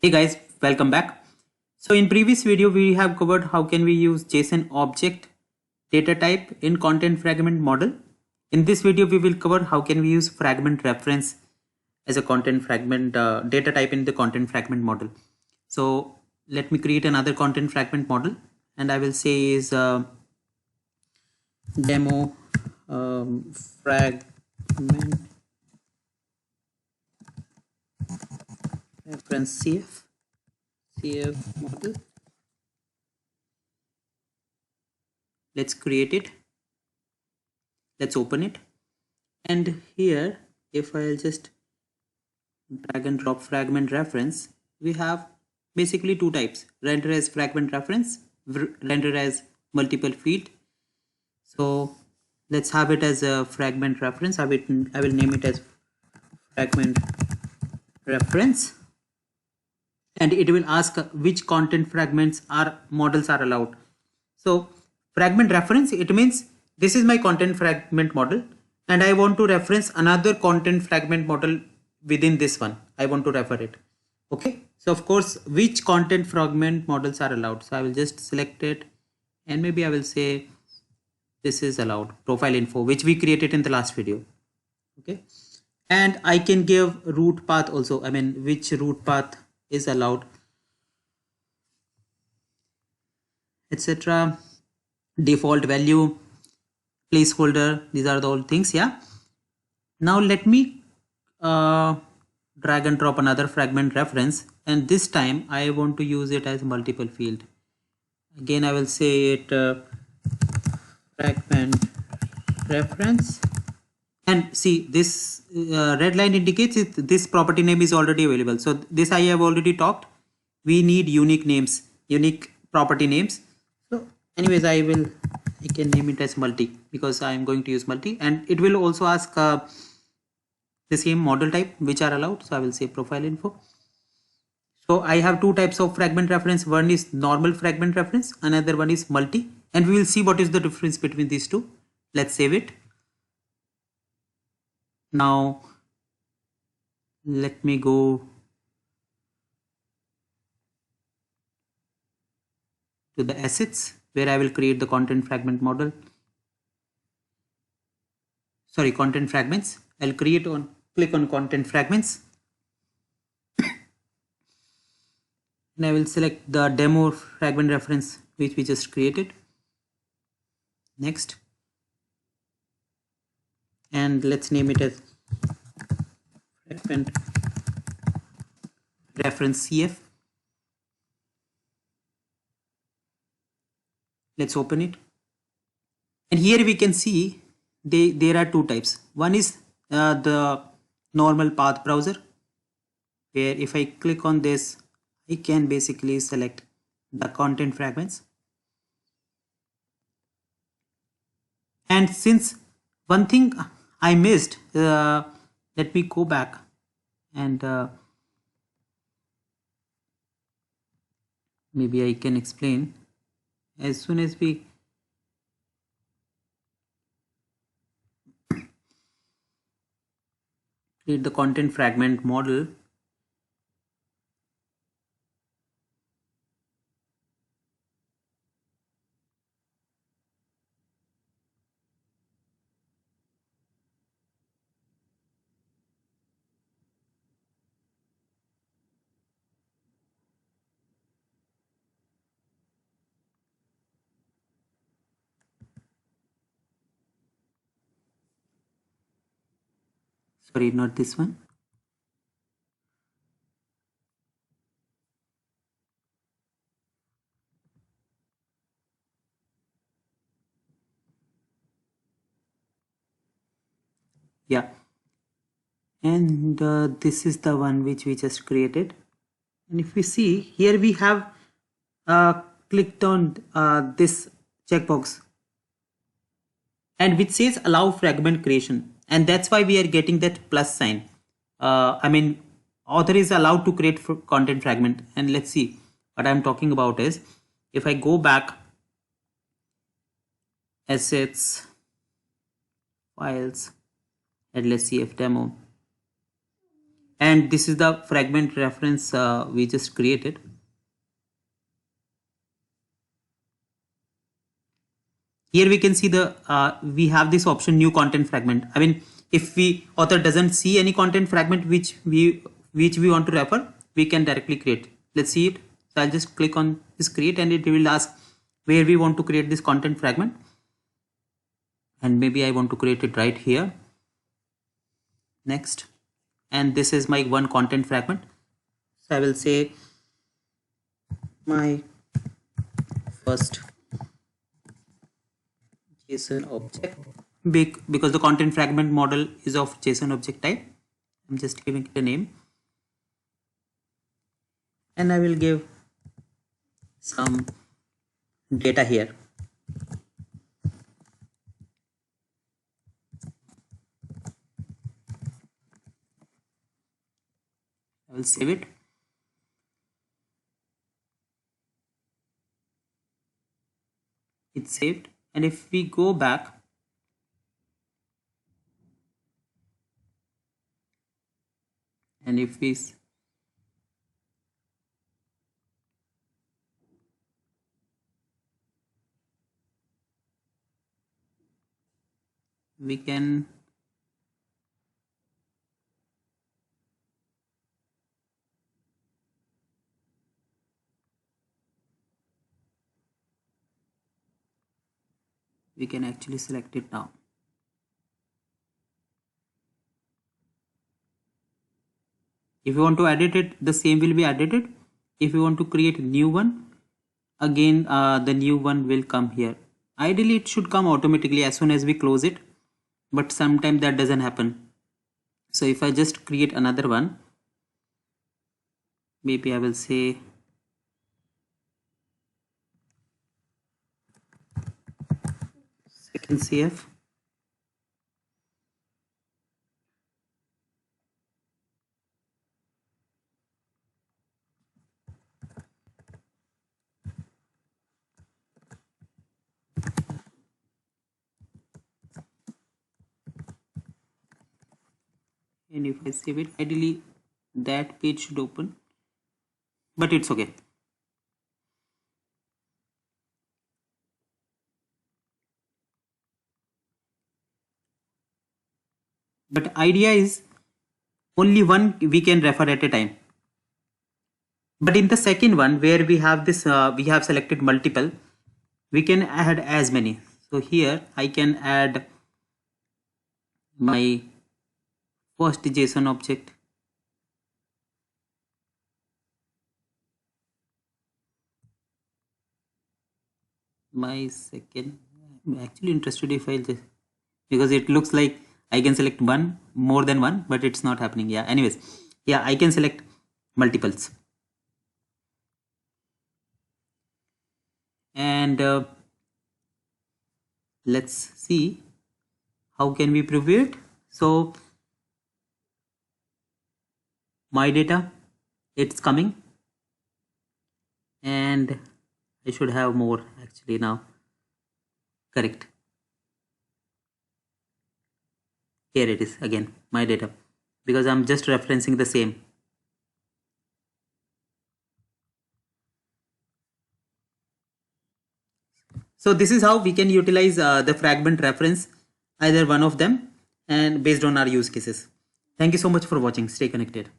Hey guys, welcome back. So in previous video we have covered how can we use JSON object data type in content fragment model. In this video we will cover how can we use fragment reference as a content fragment data type in the content fragment model. So let me create another content fragment model and I will say is demo fragment reference CF model. Let's create it. Let's open it. And here, if I'll just drag and drop fragment reference, we have basically two types: render as fragment reference, render as multiple field. So let's have it as a fragment reference. I will name it as fragment reference, and it will ask which content fragments are models are allowed. So fragment reference, it means this is my content fragment model and I want to reference another content fragment model within this one. I want to refer it. Okay. So of course, which content fragment models are allowed. So I will just select it and maybe I will say this is allowed profile info, which we created in the last video. Okay. And I can give root path also. I mean, which root path is allowed, etc. Default value, placeholder, these are the all things. Yeah, now let me drag and drop another fragment reference, and this time I want to use it as multiple field. Again I will say it fragment reference, and see this red line indicates this property name is already available. So this I have already talked, we need unique names, unique property names. So anyways, I can name it as multi because I am going to use multi, and it will also ask the same model type which are allowed. So I will say profile info. So I have two types of fragment reference. One is normal fragment reference, another one is multi, and we will see what is the difference between these two. Let's save it. Now let me go to the assets where I will create the content fragment model. Sorry, content fragments. I'll click on content fragments. And I will select the demo fragment reference which we just created. Next. And let's name it as fragment reference CF. Let's open it. And here we can see there are two types. One is the normal path browser, where if I click on this, I can basically select the content fragments. And since one thing I missed, let me go back and maybe I can explain. As soon as we create the content fragment model, sorry, not this one. Yeah, and this is the one which we just created. And if we see here, we have clicked on this checkbox and which says allow fragment creation, and that's why we are getting that plus sign. I mean, author is allowed to create content fragment. And let's see what I'm talking about is, if I go back, assets, files, Headless CF demo, and this is the fragment reference we just created. Here we can see the we have this option new content fragment. I mean, if we author doesn't see any content fragment which we want to refer, we can directly create. Let's see it. So I'll just click on this create and it will ask where we want to create this content fragment, and maybe I want to create it right here. Next, and this is my one content fragment. So I will say my first JSON object, because the content fragment model is of JSON object type. I'm just giving it a name, and I will give some data here. I will save it. It's saved, and if we go back, and if we can actually select it now. If you want to edit it, the same will be edited. If you want to create a new one, again the new one will come here. Ideally it should come automatically as soon as we close it, but sometimes that doesn't happen. So if I just create another one, maybe I will say second CF. And if I save it, ideally that page should open, but it's okay. But idea is only one we can refer at a time. But in the second one, where we have this, we have selected multiple, we can add as many. So here I can add my first JSON object, my second. I'm actually interested if I just, because it looks like I can select one, more than one, but it's not happening. Yeah, anyways, yeah, I can select multiples. And let's see how can we preview it. So my data, it's coming, and I should have more actually now. Correct. Here it is again, my data, because I'm just referencing the same. So this is how we can utilize the fragment reference, either one of them, and based on our use cases. Thank you so much for watching. Stay connected.